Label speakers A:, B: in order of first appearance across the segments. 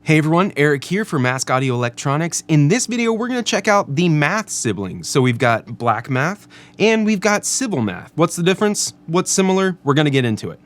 A: Hey everyone, Eric here for Mask Audio Electronics. In this video, we're going to check out the math siblings. So we've got black math and we've got civil math. What's the difference? What's similar? We're going to get into it.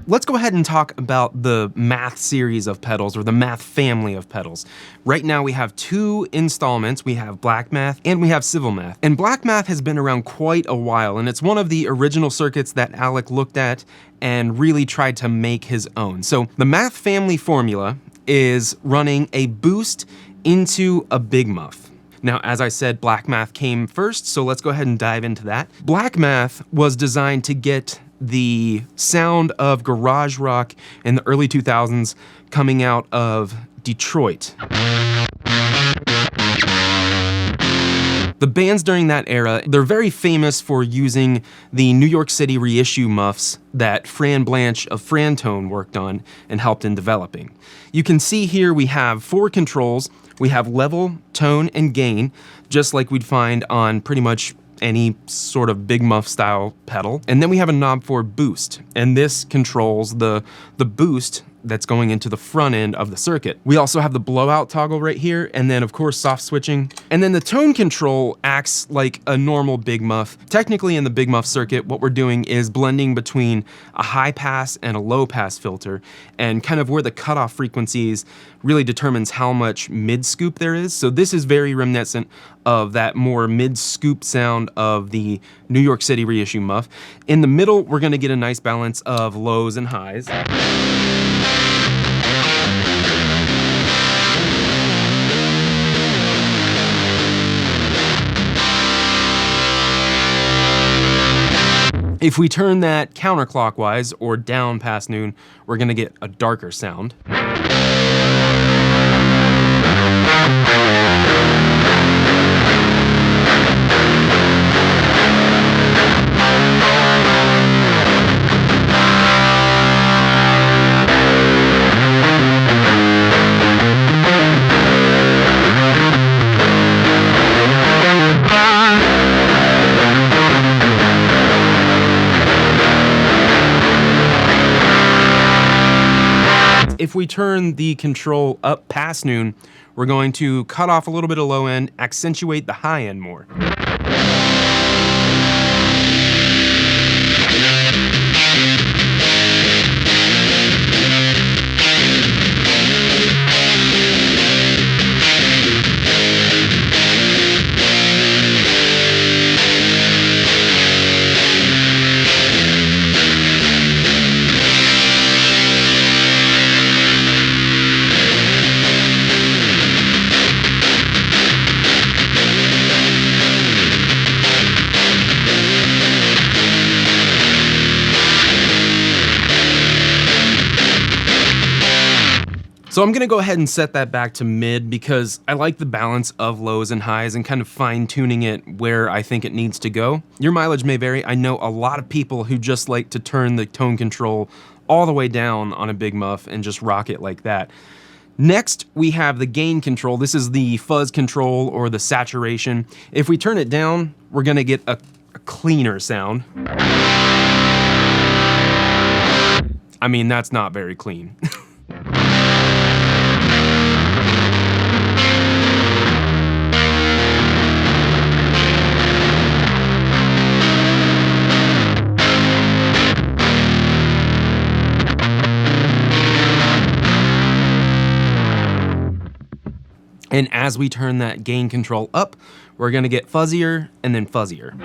A: Let's go ahead and talk about the math series of pedals, or the math family of pedals. Right now we have two installments. We have black math and we have civil math. And black math has been around quite a while, and it's one of the original circuits that Alec looked at and really tried to make his own. So the math family formula is running a boost into a big muff. Now, as I said, black math came first, so let's go ahead and dive into that. Black math was designed to get the sound of garage rock in the early 2000s coming out of Detroit. The bands during that era, they're very famous for using the New York City reissue muffs that Fran Blanche of Frantone worked on and helped in developing. You can see here we have four controls. We have level, tone, and gain, just like we'd find on pretty much any sort of big muff style pedal. And then we have a knob for boost, and this controls the boost that's going into the front end of the circuit. We also have the blowout toggle right here, and then of course soft switching. And then the tone control acts like a normal big muff. Technically in the big muff circuit, what we're doing is blending between a high pass and a low pass filter, and kind of where the cutoff frequencies really determines how much mid scoop there is. So this is very reminiscent of that more mid scoop sound of the New York City reissue muff. In the middle, we're gonna get a nice balance of lows and highs. If we turn that counterclockwise or down past noon, we're gonna get a darker sound. If we turn the control up past noon, we're going to cut off a little bit of low end, accentuate the high end more. So I'm gonna go ahead and set that back to mid because I like the balance of lows and highs and kind of fine tuning it where I think it needs to go. Your mileage may vary. I know a lot of people who just like to turn the tone control all the way down on a big muff and just rock it like that. Next, we have the gain control. This is the fuzz control or the saturation. If we turn it down, we're gonna get a cleaner sound. I mean, that's not very clean. And as we turn that gain control up, we're gonna get fuzzier and then fuzzier.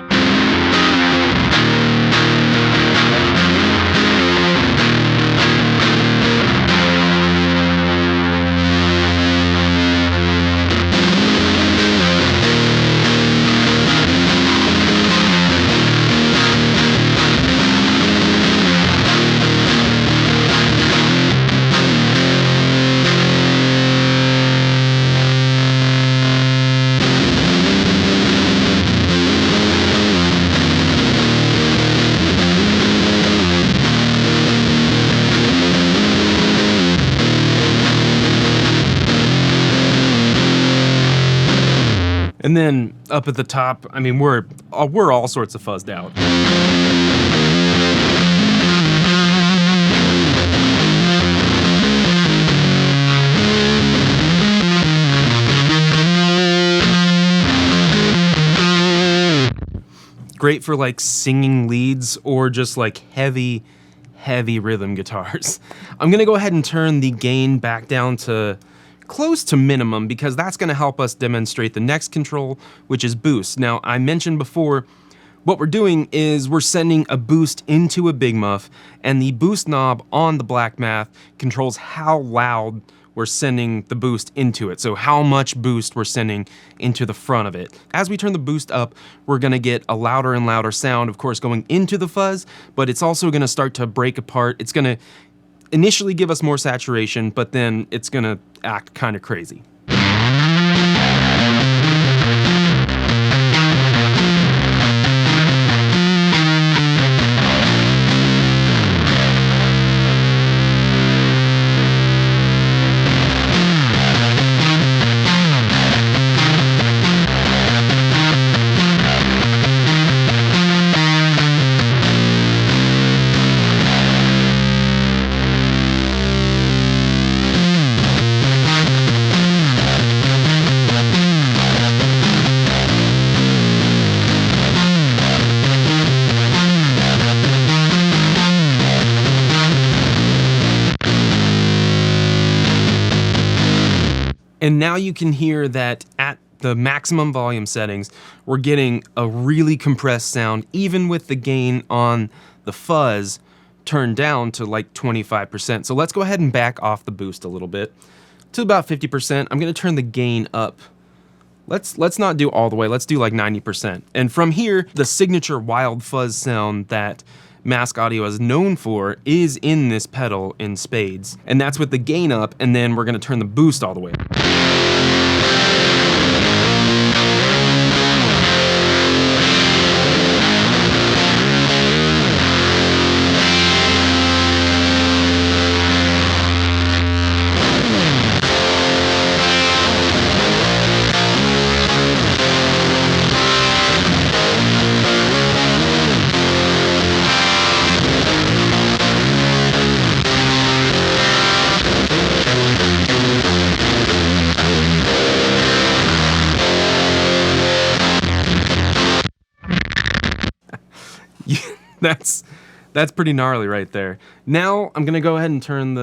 A: And then up at the top, I mean, we're all sorts of fuzzed out. Great for like singing leads or just like heavy rhythm guitars. I'm gonna go ahead and turn the gain back down to close to minimum because that's gonna help us demonstrate the next control, which is boost. Now, I mentioned before, what we're doing is we're sending a boost into a big muff, and the boost knob on the black math controls how loud we're sending the boost into it. So how much boost we're sending into the front of it. As we turn the boost up, we're gonna get a louder and louder sound, of course, going into the fuzz, but it's also gonna start to break apart. It's gonna initially give us more saturation, but then it's gonna act kind of crazy. And now you can hear that at the maximum volume settings, we're getting a really compressed sound, even with the gain on the fuzz turned down to like 25%. So let's go ahead and back off the boost a little bit to about 50%. I'm gonna turn the gain up. Let's not do all the way, let's do like 90%. And from here, the signature wild fuzz sound that Mask Audio is known for is in this pedal in spades. And that's with the gain up, and then we're gonna turn the boost all the way up. That's pretty gnarly right there. Now I'm gonna go ahead and turn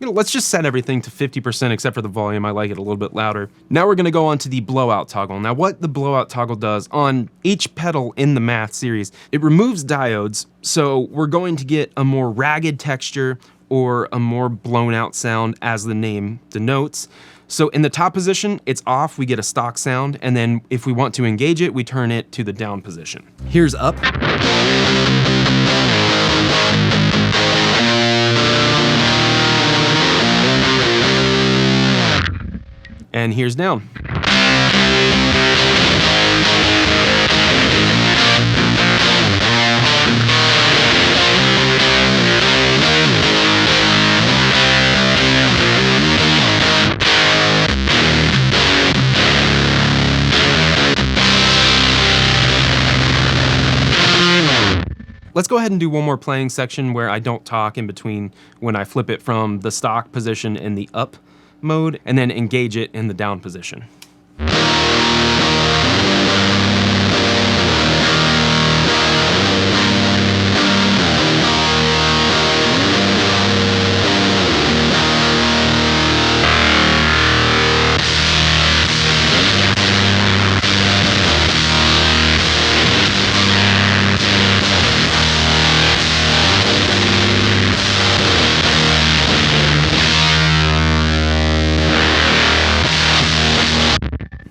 A: let's just set everything to 50% except for the volume. I like it a little bit louder. Now we're gonna go on to the blowout toggle. Now what the blowout toggle does on each pedal in the Math series, it removes diodes, so we're going to get a more ragged texture or a more blown out sound as the name denotes. So in the top position, it's off, we get a stock sound, and then if we want to engage it, we turn it to the down position. Here's up. And here's down. Let's go ahead and do one more playing section where I don't talk in between when I flip it from the stock position in the up mode and then engage it in the down position.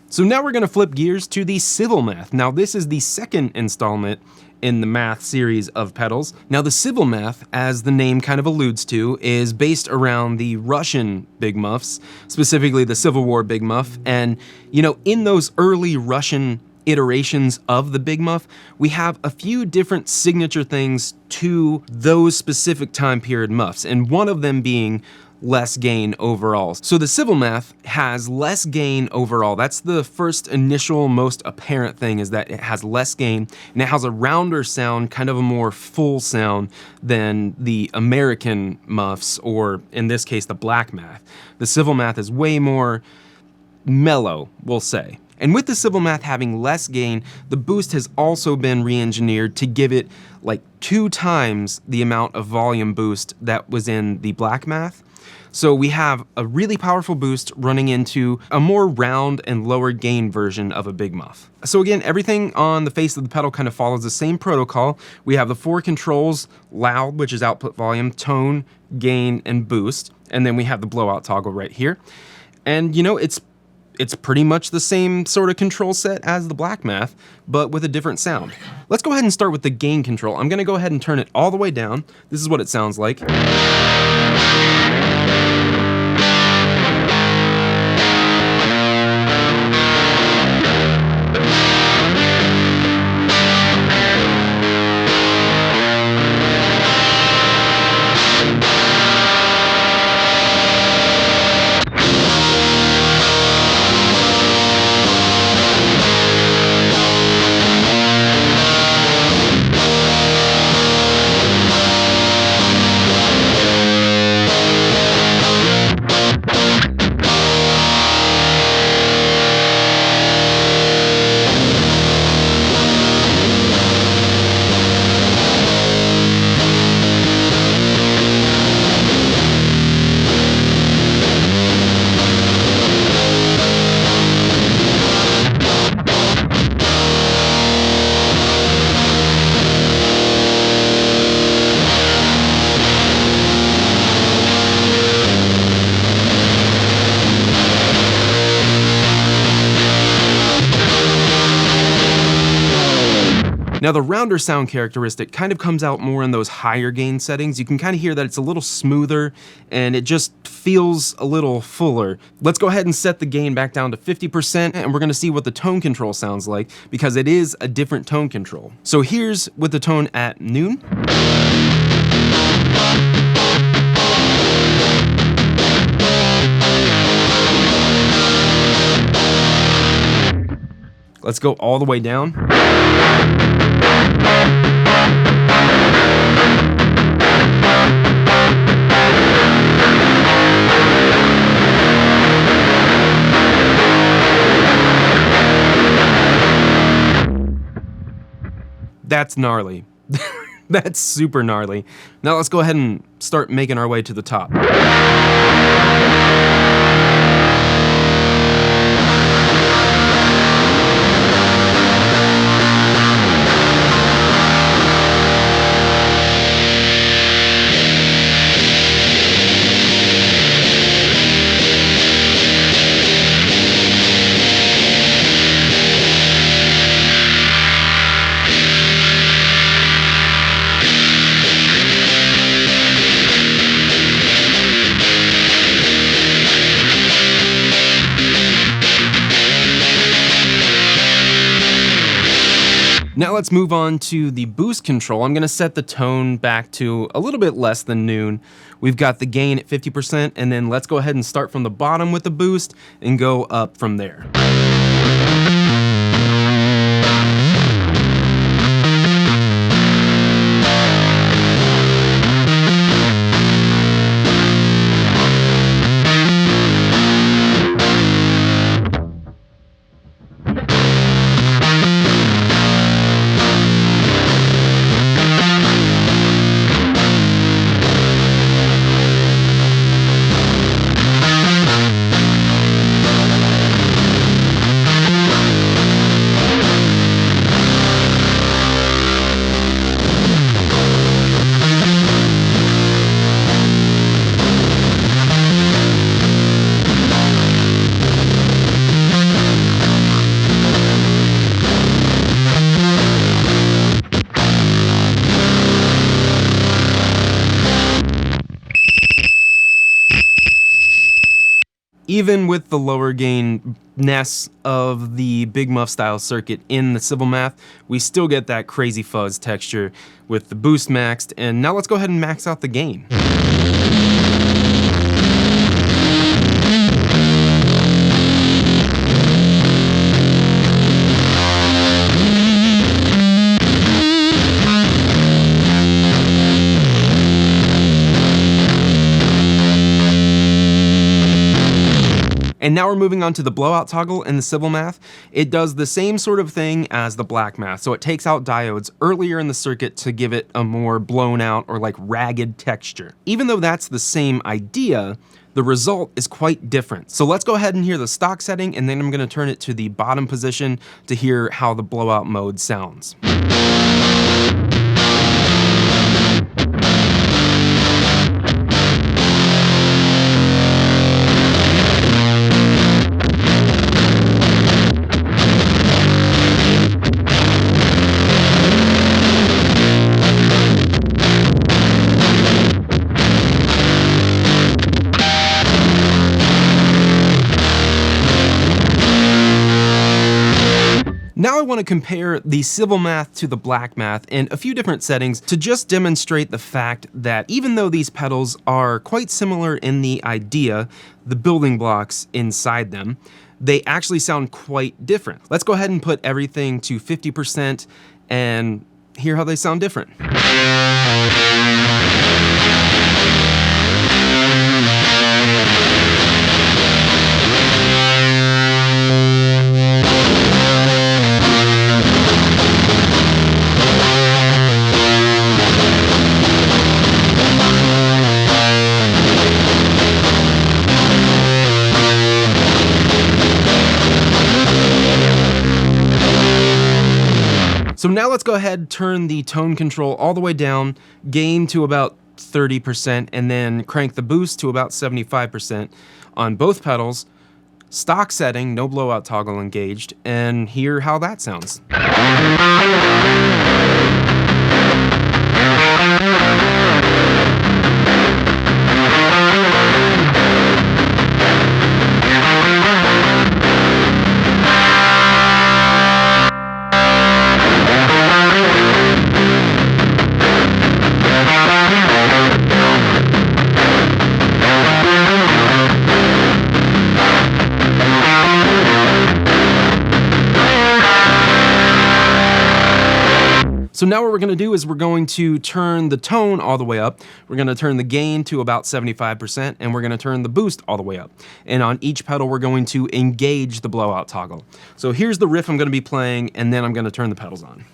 A: So now we're gonna flip gears to the Civil Math. Now this is the second installment in the Math series of pedals. Now the Civil Math, as the name kind of alludes to, is based around the Russian big muffs, specifically the Civil War big muff. And you know, in those early Russian iterations of the big muff, we have a few different signature things to those specific time period muffs, and one of them being less gain overall. So the Civil Math has less gain overall. That's the first initial most apparent thing, is that it has less gain and it has a rounder sound, kind of a more full sound than the American muffs, or in this case the Black Math. The Civil Math is way more mellow, we'll say. And with the Civil Math having less gain, the boost has also been re-engineered to give it like 2 times the amount of volume boost that was in the Black Math. So we have a really powerful boost running into a more round and lower gain version of a big muff. So again, everything on the face of the pedal kind of follows the same protocol. We have the 4 controls: loud, which is output volume, tone, gain, and boost. And then we have the blowout toggle right here. And you know, it's pretty much the same sort of control set as the Black Math, but with a different sound. Let's go ahead and start with the gain control. I'm gonna go ahead and turn it all the way down. This is what it sounds like. Now the rounder sound characteristic kind of comes out more in those higher gain settings. You can kind of hear that it's a little smoother and it just feels a little fuller. Let's go ahead and set the gain back down to 50%, and we're gonna see what the tone control sounds like, because it is a different tone control. So here's with the tone at noon. Let's go all the way down. That's gnarly. That's super gnarly. Now let's go ahead and start making our way to the top. Now let's move on to the boost control. I'm gonna set the tone back to a little bit less than noon. We've got the gain at 50%, and then let's go ahead and start from the bottom with the boost and go up from there. Even with the lower gain-ness of the big muff style circuit in the Civil Math, we still get that crazy fuzz texture with the boost maxed. And now let's go ahead and max out the gain. And now we're moving on to the blowout toggle in the civil math. It does the same sort of thing as the black math. So it takes out diodes earlier in the circuit to give it a more blown out or like ragged texture. Even though that's the same idea, the result is quite different. So let's go ahead and hear the stock setting, and then I'm gonna turn it to the bottom position to hear how the blowout mode sounds. Now I want to compare the civil math to the black math in a few different settings to just demonstrate the fact that even though these pedals are quite similar in the idea, the building blocks inside them, they actually sound quite different. Let's go ahead and put everything to 50% and hear how they sound different. So now let's go ahead, turn the tone control all the way down, gain to about 30%, and then crank the boost to about 75% on both pedals. Stock setting, no blowout toggle engaged, and hear how that sounds. So now what we're gonna do is we're going to turn the tone all the way up. We're gonna turn the gain to about 75%, and we're gonna turn the boost all the way up. And on each pedal, we're going to engage the blowout toggle. So here's the riff I'm gonna be playing, and then I'm gonna turn the pedals on.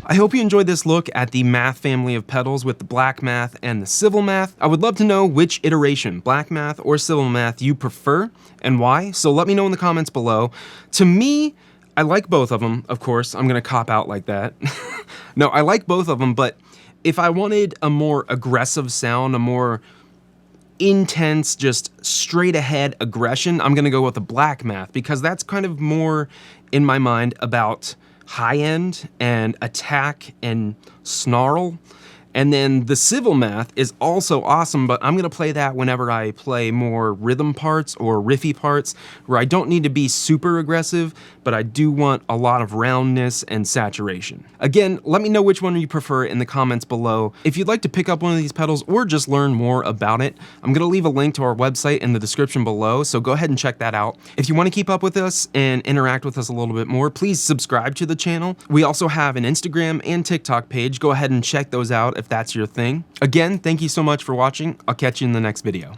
A: I hope you enjoyed this look at the math family of pedals with the black math and the civil math. I would love to know which iteration, black math or civil math, you prefer and why, so let me know in the comments below. To me, I like both of them, of course. I'm gonna cop out like that. No, I like both of them, but if I wanted a more aggressive sound, a more intense, just straight ahead aggression, I'm gonna go with the black math because that's kind of more, in my mind, about high end and attack and snarl. And then the civil math is also awesome, but I'm gonna play that whenever I play more rhythm parts or riffy parts where I don't need to be super aggressive, but I do want a lot of roundness and saturation. Again, let me know which one you prefer in the comments below. If you'd like to pick up one of these pedals or just learn more about it, I'm gonna leave a link to our website in the description below, so go ahead and check that out. If you wanna keep up with us and interact with us a little bit more, please subscribe to the channel. We also have an Instagram and TikTok page. Go ahead and check those out if that's your thing. Again, thank you so much for watching. I'll catch you in the next video.